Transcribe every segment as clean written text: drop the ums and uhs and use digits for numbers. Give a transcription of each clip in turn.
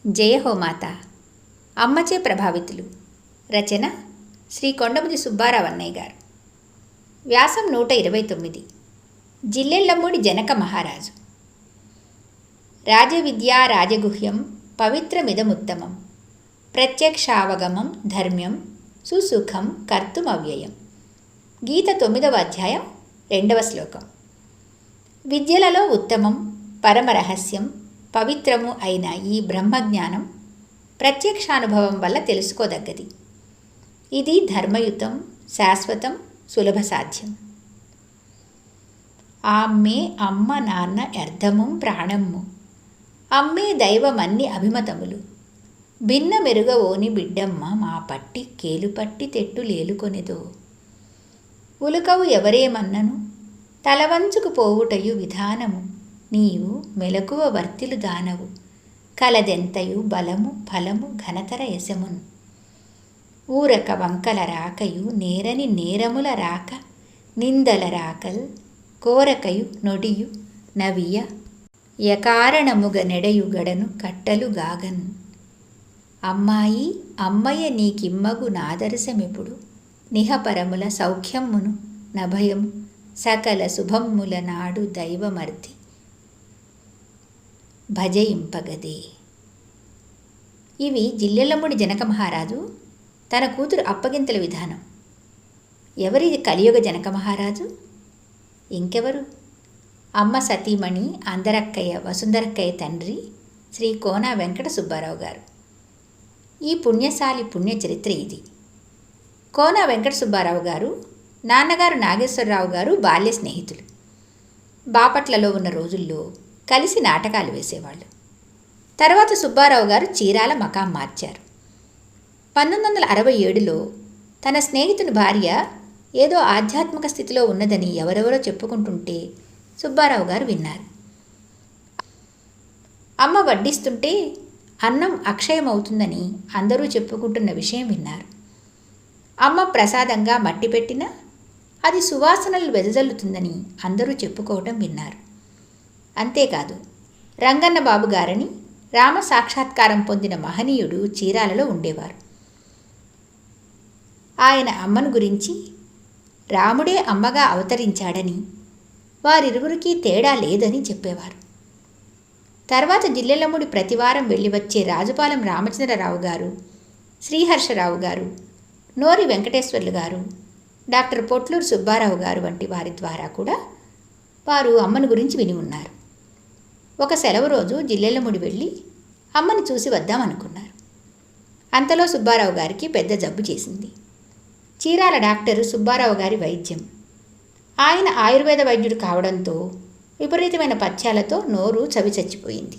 జయ హో మాత. అమ్మచే ప్రభావితులు. రచన శ్రీ కొండముది సుబ్బారావు అన్నయ్య గారు. వ్యాసం 129. జిల్లెళ్లమ్మూడి జనక మహారాజు. రాజవిద్యా రాజగుహ్యం పవిత్రమిదముత్తమం ప్రత్యక్షావగమం ధర్మ్యం సుసుఖం కర్తుమవ్యయం. గీత 9వ అధ్యాయం 2వ శ్లోకం. విద్యలలో ఉత్తమం, పరమరహస్యం, పవిత్రము అయిన ఈ బ్రహ్మజ్ఞానం ప్రత్యక్షానుభవం వల్ల తెలుసుకోదగ్గది. ఇది ధర్మయుతం, శాశ్వతం, సులభ సాధ్యం. ఆమ్మే అమ్మ నాన్న అర్ధము ప్రాణమ్ము, అమ్మే దైవమన్ని అభిమతములు, భిన్న మెరుగవోని బిడ్డమ్మ మా పట్టి కేలుపట్టి తెట్టు లేలుకొనిదో. ఉలుకవు ఎవరేమన్నను తలవంచుకు పోవుటయు విధానము, నీవు మెలకువ వర్తిలు దానవు, కలదెంతయు బలము ఫలము ఘనతర యశమున్. ఊరక వంకల రాకయు నేరని నేరముల రాక, నిందల రాకల్ కోరకయు నొడియు నవియ, యకారణముగ నెడయు గడను కట్టలు గాగన్. అమ్మాయి అమ్మయ్య నీకిమ్మగు నాదర్శమెప్పుడు, నిహపరముల సౌఖ్యమ్మును నభయము సకల శుభమ్ముల నాడు దైవమర్ది భజయింపగదే. ఇవి జిల్లెళ్లమ్మూడి జనక మహారాజు తన కూతురు అప్పగింతల విధానం. ఎవరిది కలియుగ జనక మహారాజు? ఇంకెవరు? అమ్మ సతీమణి అందరక్కయ్య వసుంధరక్కయ్య తండ్రి శ్రీ కోన వెంకట సుబ్బారావు గారు. ఈ పుణ్యశాలి పుణ్యచరిత్ర ఇది. కోన వెంకట సుబ్బారావు గారు నాన్నగారు నాగేశ్వరరావు గారు బాల్య స్నేహితులు. బాపట్లలో ఉన్న రోజుల్లో కలిసి నాటకాలు వేసేవాళ్ళు. తర్వాత సుబ్బారావు గారు చీరాల మకాం మార్చారు. 1967లో తన స్నేహితుని భార్య ఏదో ఆధ్యాత్మిక స్థితిలో ఉన్నదని ఎవరెవరో చెప్పుకుంటుంటే సుబ్బారావు గారు విన్నారు. అమ్మ వడ్డిస్తుంటే అన్నం అక్షయమవుతుందని అందరూ చెప్పుకుంటున్న విషయం విన్నారు. అమ్మ ప్రసాదంగా మట్టి పెట్టినా అది సువాసనలు వెదజల్లుతుందని అందరూ చెప్పుకోవటం విన్నారు. అంతేకాదు, రంగన్న బాబు గారని రామ సాక్షాత్కారం పొందిన మహనీయుడు చీరాలలో ఉండేవారు. ఆయన అమ్మను గురించి రాముడే అమ్మగా అవతరించాడని, వారిరువురికి తేడా లేదని చెప్పేవారు. తర్వాత జిల్లెళ్లమ్మూడి ప్రతివారం వెళ్ళి వచ్చే రాజుపాలెం రామచంద్రరావు గారు, శ్రీహర్షరావు గారు, నోరి వెంకటేశ్వర్లు గారు, డాక్టర్ పొట్లూరు సుబ్బారావు గారు వంటి వారి ద్వారా కూడా వారు అమ్మను గురించి విని ఉన్నారు. ఒక సెలవు రోజు జిల్లెళ్లమూడి వెళ్ళి అమ్మని చూసి వద్దామనుకున్నారు. అంతలో సుబ్బారావు గారికి పెద్ద జబ్బు చేసింది. చీరాల డాక్టరు సుబ్బారావు గారి వైద్యం. ఆయన ఆయుర్వేద వైద్యుడు కావడంతో విపరీతమైన పథ్యాలతో నోరు చవిచచ్చిపోయింది.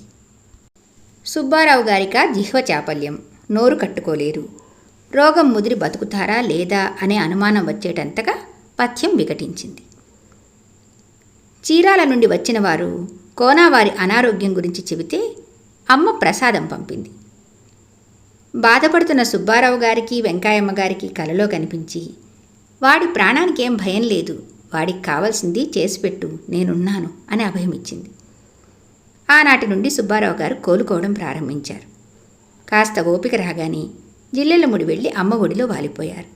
సుబ్బారావు గారిక జిహ్వ చాపల్యం, నోరు కట్టుకోలేరు. రోగం ముదిరి బతుకుతారా లేదా అనే అనుమానం వచ్చేటంతగా పథ్యం వికటించింది. చీరాల నుండి వచ్చిన వారు కోనావారి అనారోగ్యం గురించి చెబితే అమ్మ ప్రసాదం పంపింది. బాధపడుతున్న సుబ్బారావు గారికి వెంకాయమ్మ గారికి కలలో కనిపించి, వాడి ప్రాణానికి ఏం భయం లేదు, వాడికి కావాల్సింది చేసిపెట్టు, నేనున్నాను అని అభయమిచ్చింది. ఆనాటి నుండి సుబ్బారావు గారు కోలుకోవడం ప్రారంభించారు. కాస్త ఓపిక రాగానే జిల్లెళ్లమూడి వెళ్ళి అమ్మ ఒడిలో వాలిపోయారు.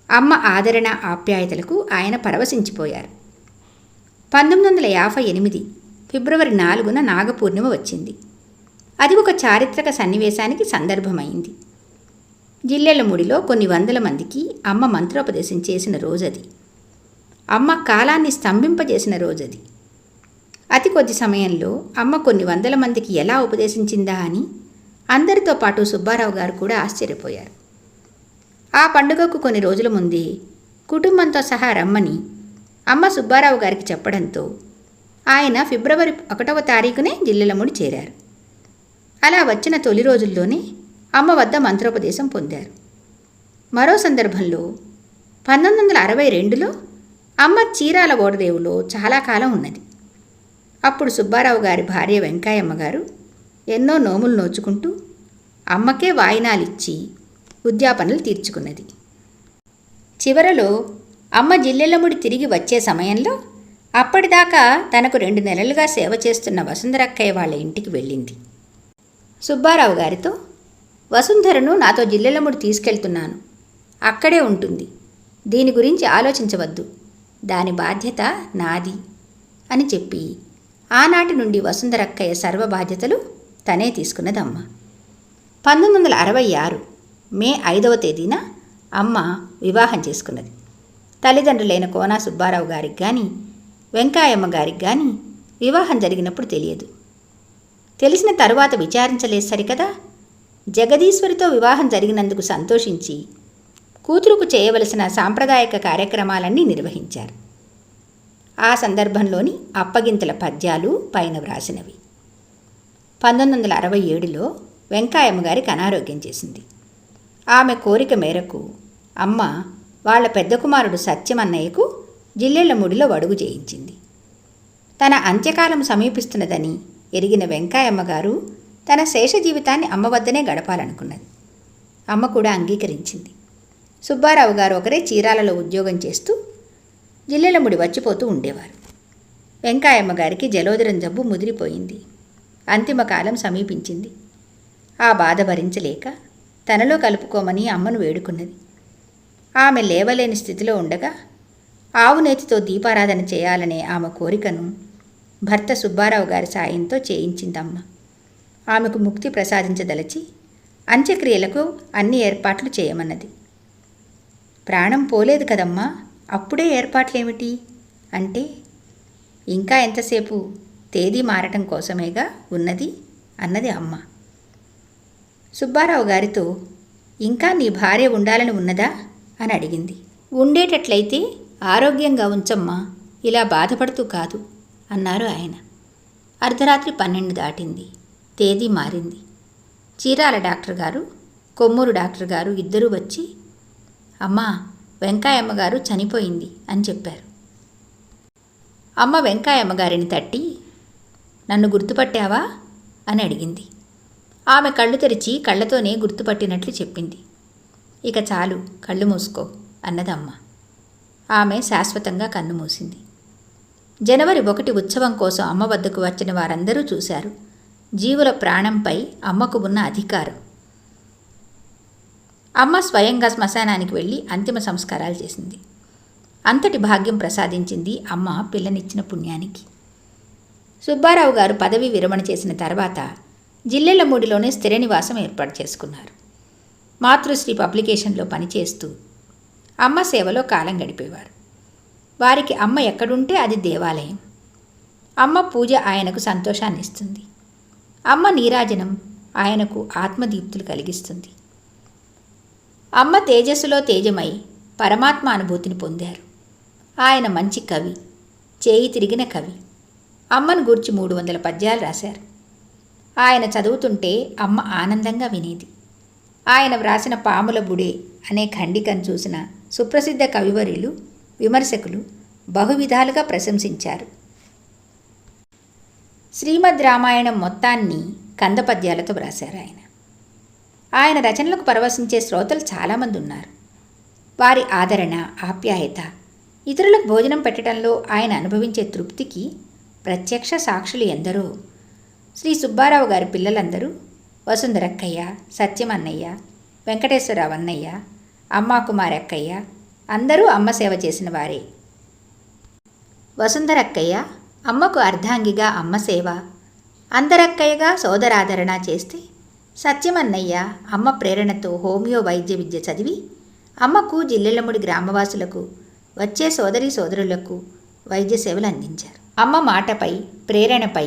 అమ్మ ఆదరణ ఆప్యాయతలకు ఆయన పరవశించిపోయారు. 1958 ఫిబ్రవరి 4న నాగపూర్ణిమ వచ్చింది. అది ఒక చారిత్రక సన్నివేశానికి సందర్భమైంది. జిల్లెళ్లమూడిలో కొన్ని వందల మందికి అమ్మ మంత్రోపదేశం చేసిన రోజది. అమ్మ కాలాన్ని స్తంభింపజేసిన రోజది. అతి కొద్ది సమయంలో అమ్మ కొన్ని వందల మందికి ఎలా ఉపదేశించిందా అని అందరితో పాటు సుబ్బారావు గారు కూడా ఆశ్చర్యపోయారు. ఆ పండుగకు కొన్ని రోజుల ముందే కుటుంబంతో సహా రమ్మని అమ్మ సుబ్బారావు గారికి చెప్పడంతో ఆయన ఫిబ్రవరి 1వ తారీఖునే జిల్లెళ్లమూడి చేరారు. అలా వచ్చిన తొలి రోజుల్లోనే అమ్మ వద్ద మంత్రోపదేశం పొందారు. మరో సందర్భంలో 1962లో అమ్మ చీరాల ఓడరేవులో చాలా కాలం ఉన్నది. అప్పుడు సుబ్బారావు గారి భార్య వెంకాయమ్మ గారు ఎన్నో నోములు నోచుకుంటూ అమ్మకే వాయినాలిచ్చి ఉద్యాపనలు తీర్చుకున్నది. చివరలో అమ్మ జిల్లెళ్లమూడి తిరిగి వచ్చే సమయంలో అప్పటిదాకా తనకు 2 నెలలుగా సేవ చేస్తున్న వసుంధరక్కయ్య వాళ్ళ ఇంటికి వెళ్ళింది. సుబ్బారావు గారితో, వసుంధరను నాతో జిల్లెలముడి తీసుకెళ్తున్నాను, అక్కడే ఉంటుంది, దీని గురించి ఆలోచించవద్దు, దాని బాధ్యత నాది అని చెప్పి ఆనాటి నుండి వసుంధరక్కయ్య సర్వ బాధ్యతలు తనే తీసుకున్నదమ్మ. 1966 మే 5వ తేదీన అమ్మ వివాహం చేసుకున్నది. తల్లిదండ్రులైన కోనా సుబ్బారావు గారికి కానీ వెంకాయమ్మ గారికి కానీ వివాహం జరిగినప్పుడు తెలియదు. తెలిసిన తరువాత విచారించలేదు సరికదా. జగదీశ్వరితో వివాహం జరిగినందుకు సంతోషించి కూతురుకు చేయవలసిన సాంప్రదాయక కార్యక్రమాలన్నీ నిర్వహించారు. ఆ సందర్భంలోని అప్పగింతల పద్యాలు పైన వ్రాసినవి. 1967లో వెంకాయమ్మ గారికి అనారోగ్యం చేసింది. ఆమె కోరిక మేరకు అమ్మ వాళ్ళ పెద్ద కుమారుడు సత్యమన్నయ్యకు జిల్లెళ్లముడిలో వడుగు చేయించింది. తన అంత్యకాలం సమీపిస్తున్నదని ఎరిగిన వెంకాయమ్మ గారు తన శేష జీవితాన్ని అమ్మ వద్దనే గడపాలనుకున్నది. అమ్మ కూడా అంగీకరించింది. సుబ్బారావు గారు ఒకరే చీరాలలో ఉద్యోగం చేస్తూ జిల్లెళ్లముడి వచ్చిపోతూ ఉండేవారు. వెంకాయమ్మ గారికి జలోదరం జబ్బు ముదిరిపోయింది. అంతిమ కాలం సమీపించింది. ఆ బాధ భరించలేక తనలో కలుపుకోమని అమ్మను వేడుకున్నది. ఆమె లేవలేని స్థితిలో ఉండగా ఆవు నేతితో దీపారాధన చేయాలనే ఆమె కోరికను భర్త సుబ్బారావు గారి సాయంతో చేయించిందమ్మ. ఆమెకు ముక్తి ప్రసాదించదలచి అంత్యక్రియలకు అన్ని ఏర్పాట్లు చేయమన్నది. ప్రాణం పోలేదు కదమ్మా, అప్పుడే ఏర్పాట్లేమిటి అంటే, ఇంకా ఎంతసేపు, తేదీ మారటం కోసమేగా ఉన్నది అన్నది అమ్మ. సుబ్బారావు గారితో, ఇంకా నీ భార్య ఉండాలని ఉన్నదా అని అడిగింది. ఉండేటట్లయితే ఆరోగ్యంగా ఉంచమ్మా, ఇలా బాధపడుతూ కాదు అన్నారు ఆయన. అర్ధరాత్రి 12 దాటింది. తేదీ మారింది. చీరాల డాక్టర్ గారు, కొమ్మూరు డాక్టర్ గారు ఇద్దరూ వచ్చి, అమ్మా వెంకాయమ్మ గారు చనిపోయింది అని చెప్పారు. అమ్మ వెంకాయమ్మ గారిని తట్టి, నన్ను గుర్తుపట్టావా అని అడిగింది. ఆమె కళ్ళు తెరిచి కళ్ళతోనే గుర్తుపట్టినట్లు చెప్పింది. ఇక చాలు, కళ్ళు మూసుకో అన్నదమ్మ. ఆమె శాశ్వతంగా కన్ను మూసింది. జనవరి 1 ఉత్సవం కోసం అమ్మ వద్దకు వచ్చిన వారందరూ చూశారు జీవుల ప్రాణంపై అమ్మకు ఉన్న అధికారం. అమ్మ స్వయంగా శ్మశానానికి వెళ్ళి అంతిమ సంస్కారాలు చేసింది. అంతటి భాగ్యం ప్రసాదించింది అమ్మ పిల్లనిచ్చిన పుణ్యానికి. సుబ్బారావు గారు పదవి విరమణ చేసిన తర్వాత జిల్లెళ్లమూడిలోనే స్థిర నివాసం ఏర్పాటు చేసుకున్నారు. మాతృశ్రీ పబ్లికేషన్లో పనిచేస్తూ అమ్మ సేవలో కాలం గడిపేవారు. వారికి అమ్మ ఎక్కడుంటే అది దేవాలయం. అమ్మ పూజ ఆయనకు సంతోషాన్ని ఇస్తుంది. అమ్మ నీరాజనం ఆయనకు ఆత్మదీప్తులు కలిగిస్తుంది. అమ్మ తేజస్సులో తేజమై పరమాత్మ అనుభూతిని పొందారు. ఆయన మంచి కవి, చేయి తిరిగిన కవి. అమ్మను గూర్చి 300 పద్యాలు రాశారు. ఆయన చదువుతుంటే అమ్మ ఆనందంగా వినేది. ఆయన వ్రాసిన పాముల బుడే అనే ఖండికను చూసిన సుప్రసిద్ధ కవివరులు, విమర్శకులు బహువిధాలుగా ప్రశంసించారు. శ్రీమద్ రామాయణం మొత్తాన్ని కందపద్యాలతో వ్రాశారు ఆయన. ఆయన రచనలకు పరవశించే శ్రోతలు చాలామంది ఉన్నారు. వారి ఆదరణ, ఆప్యాయత, ఇతరులకు భోజనం పెట్టడంలో ఆయన అనుభవించే తృప్తికి ప్రత్యక్ష సాక్షులు ఎందరో. శ్రీ సుబ్బారావు గారి పిల్లలందరూ వసుంధరక్కయ్య, సత్యమన్నయ్య, వెంకటేశ్వరరావు అన్నయ్య, అమ్మాకుమారి అక్కయ్య అందరూ అమ్మ సేవ చేసిన వారే. వసుంధరక్కయ్య అమ్మకు అర్ధాంగిగా అమ్మ సేవ, అందరక్కయ్యగా సోదరాదరణ చేస్తే, సత్యమన్నయ్య అమ్మ ప్రేరణతో హోమియో వైద్య విద్య చదివి అమ్మకు జిల్లెళ్లముడి గ్రామవాసులకు, వచ్చే సోదరీ సోదరులకు వైద్య సేవలు అందించారు. అమ్మ మాటపై, ప్రేరణపై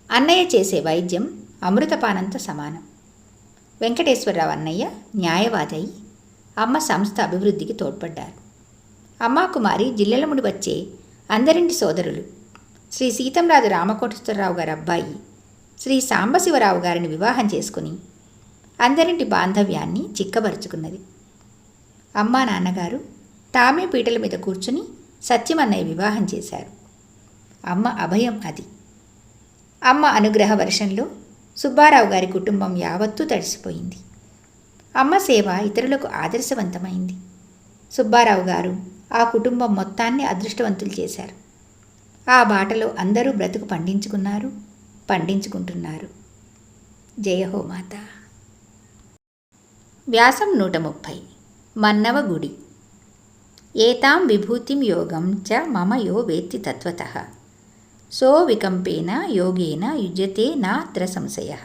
అన్నయ్య చేసే వైద్యం అమృతపానంతో సమానం. వెంకటేశ్వరరావు అన్నయ్య న్యాయవాది అమ్మ సంస్థ అభివృద్ధికి తోడ్పడ్డారు. అమ్మాకుమారి జిల్లెళ్లముడి వచ్చే అందరింటి సోదరులు శ్రీ సీతంరాజు రామకోటేశ్వరరావు గారి అబ్బాయి శ్రీ సాంబశివరావు గారిని వివాహం చేసుకుని అందరింటి బాంధవ్యాన్ని చిక్కబరుచుకున్నది. అమ్మా నాన్నగారు తామే పీటల మీద కూర్చుని సత్యమన్నయ్య వివాహం చేశారు. అమ్మ అభయం అది. అమ్మ అనుగ్రహ వర్షంలో సుబ్బారావు గారి కుటుంబం యావత్తూ తడిసిపోయింది. అమ్మ సేవ ఇతరులకు ఆదర్శవంతమైంది. సుబ్బారావు గారు ఆ కుటుంబం మొత్తాన్ని అదృష్టవంతులు చేశారు. ఆ బాటలో అందరూ బ్రతుకు పండించుకున్నారు, పండించుకుంటున్నారు. జయ హో మాత. వ్యాసం 130. మన్నవ గుడి. ఏతాం విభూతిం యోగం చ మమ యో వేత్తి తత్వతః సో వికంపేన యోగేన యుజ్యతే నాత్ర సంశయః.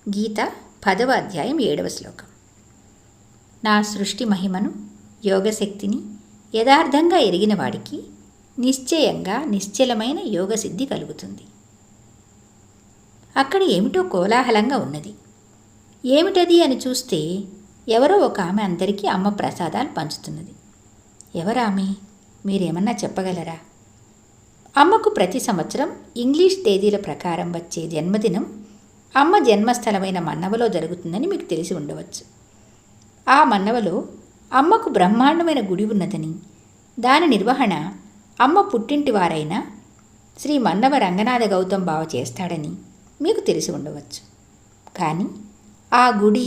గీత 10వ అధ్యాయం 7వ శ్లోకం. నా సృష్టి మహిమను, యోగశక్తిని యథార్థంగా ఎరిగిన వాడికి నిశ్చయంగా నిశ్చలమైన యోగసిద్ధి కలుగుతుంది. అక్కడ ఏమిటో కోలాహలంగా ఉన్నది. ఏమిటది అని చూస్తే ఎవరో ఒక ఆమె అందరికీ అమ్మ ప్రసాదాలు పంచుతున్నది. ఎవరామె? మీరేమన్నా చెప్పగలరా? అమ్మకు ప్రతి సంవత్సరం ఇంగ్లీష్ తేదీల ప్రకారం వచ్చే జన్మదినం అమ్మ జన్మస్థలమైన మన్నవలో జరుగుతుందని మీకు తెలిసి ఉండవచ్చు. ఆ మన్నవలో అమ్మకు బ్రహ్మాండమైన గుడి ఉన్నదని, దాని నిర్వహణ అమ్మ పుట్టింటి వారైన శ్రీ మన్నవ రంగనాథ గౌతమ్ బావ చేస్తాడని మీకు తెలిసి ఉండవచ్చు. కానీ ఆ గుడి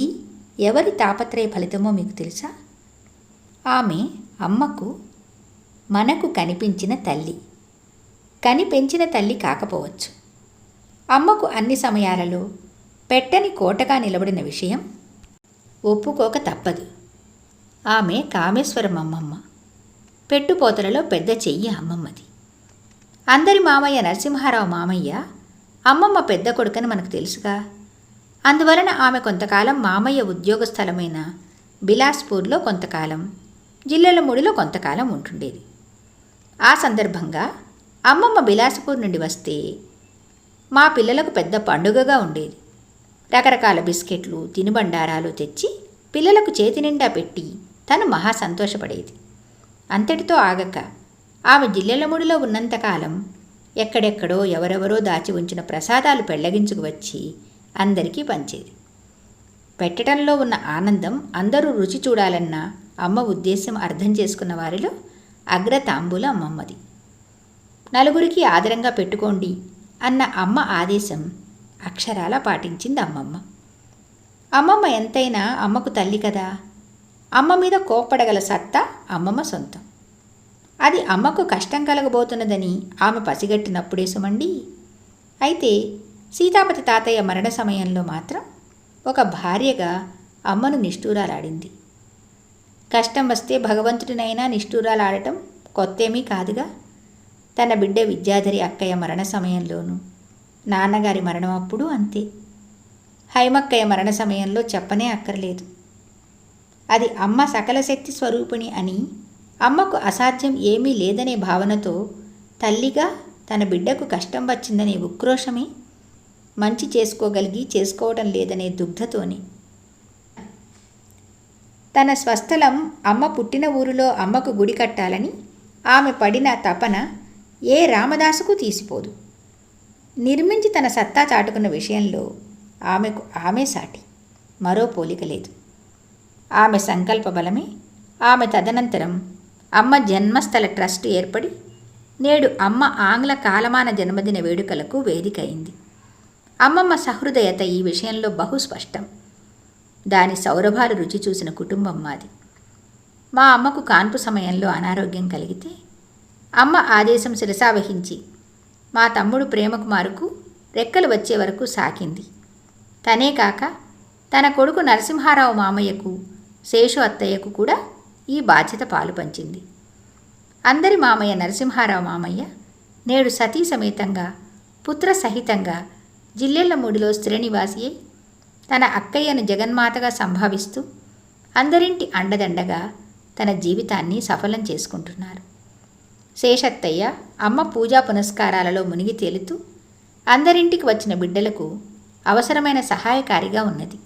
ఎవరి తాపత్రయ ఫలితమో మీకు తెలుసా? ఆమె అమ్మకు మనకు కనిపించిన తల్లి, కని పెంచిన తల్లి కాకపోవచ్చు. అమ్మకు అన్ని సమయాలలో పెట్టని కోటగా నిలబడిన విషయం ఒప్పుకోక తప్పదు. ఆమె కామేశ్వరం అమ్మమ్మ. పెట్టుపోతలలో పెద్ద చెయ్యి అమ్మమ్మది. అందరి మామయ్య నరసింహారావు మామయ్య అమ్మమ్మ పెద్ద కొడుకని మనకు తెలుసుగా. అందువలన ఆమె కొంతకాలం మామయ్య ఉద్యోగ స్థలమైన బిలాస్పూర్లో కొంతకాలం, జిల్లెలమూడిలో కొంతకాలం ఉంటుండేది. ఆ సందర్భంగా అమ్మమ్మ బిలాస్పూర్ నుండి వస్తే మా పిల్లలకు పెద్ద పండుగగా ఉండేది. రకరకాల బిస్కెట్లు, తినుబండారాలు తెచ్చి పిల్లలకు చేతి నిండా పెట్టి తను మహా సంతోషపడేది. అంతటితో ఆగక ఆమె జిల్లెలమూడిలో ఉన్నంతకాలం ఎక్కడెక్కడో ఎవరెవరో దాచి ఉంచిన ప్రసాదాలు పెళ్లగించుకు వచ్చి అందరికీ పంచేది. పెట్టడంలో ఉన్న ఆనందం అందరూ రుచి చూడాలన్న అమ్మ ఉద్దేశం అర్థం చేసుకున్న వారిలో అగ్రతాంబూల అమ్మమ్మది. నలుగురికి ఆదరంగా పెట్టుకోండి అన్న అమ్మ ఆదేశం అక్షరాలా పాటించింది అమ్మమ్మ. అమ్మమ్మ ఎంతైనా అమ్మకు తల్లి కదా. అమ్మ మీద కోప్పడగల సత్తా అమ్మమ్మ సొంతం. అది అమ్మకు కష్టం కలగబోతున్నదని ఆమె పసిగట్టినప్పుడే సుమండి. అయితే సీతాపతి తాతయ్య మరణ సమయంలో మాత్రం ఒక భార్యగా అమ్మను నిష్ఠూరాలాడింది. కష్టం వస్తే భగవంతుడినైనా నిష్ఠూరాలాడటం కొత్తేమీ కాదుగా. తన బిడ్డ విద్యాధరి అక్కయ్య మరణ సమయంలోనూ, నాన్నగారి మరణం అప్పుడు అంతే. హైమక్కయ్య మరణ సమయంలో చెప్పనే అక్కర్లేదు. అది అమ్మ సకల శక్తి స్వరూపిణి అని, అమ్మకు అసాధ్యం ఏమీ లేదనే భావనతో తల్లిగా తన బిడ్డకు కష్టం వచ్చిందనే ఉక్రోషమే, మంచి చేసుకోవటం లేదనే దుగ్ధతోని. తన స్వస్థలం అమ్మ పుట్టిన ఊరిలో అమ్మకు గుడి కట్టాలని ఆమె పడిన తపన ఏ రామదాసుకు తీసిపోదు. నిర్మించి తన సత్తా చాటుకున్న విషయంలో ఆమెకు ఆమె సాటి, మరో పోలిక లేదు. ఆమె సంకల్ప బలమే ఆమె తదనంతరం అమ్మ జన్మస్థల ట్రస్ట్ ఏర్పడి నేడు అమ్మ ఆంగ్ల కాలమాన జన్మదిన వేడుకలకు వేదిక అయింది. అమ్మమ్మ సహృదయత ఈ విషయంలో బహుస్పష్టం. దాని సౌరభాలు రుచి చూసిన కుటుంబం మాది. మా అమ్మకు కాన్పు సమయంలో అనారోగ్యం కలిగితే అమ్మ ఆదేశం శిరసావహించి మా తమ్ముడు ప్రేమకుమారుకు రెక్కలు వచ్చే వరకు సాకింది. తనే కాక తన కొడుకు నరసింహారావు మామయ్యకు, శేషు అత్తయ్యకు కూడా ఈ బాధ్యత పాలు పంచింది. అందరి మామయ్య నరసింహారావు మామయ్య నేడు సతీ సమేతంగా పుత్ర సహితంగా జిల్లెళ్లమూడిలో స్థిర నివాసి అయి తన అక్కయ్యను జగన్మాతగా సంభావిస్తూ అందరింటి అండదండగా తన జీవితాన్ని సఫలం చేసుకుంటున్నారు. శేషత్తయ్య అమ్మ పూజా పునస్కారాలలో మునిగి తేలుతూ అందరింటికి వచ్చిన బిడ్డలకు అవసరమైన సహాయకారిగా ఉన్నది.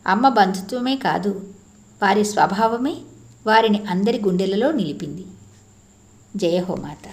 అమ్మ బంధుత్వమే కాదు, వారి స్వభావమే వారిని అందరి గుండెలలో నిలిపింది. జయ హో మాత.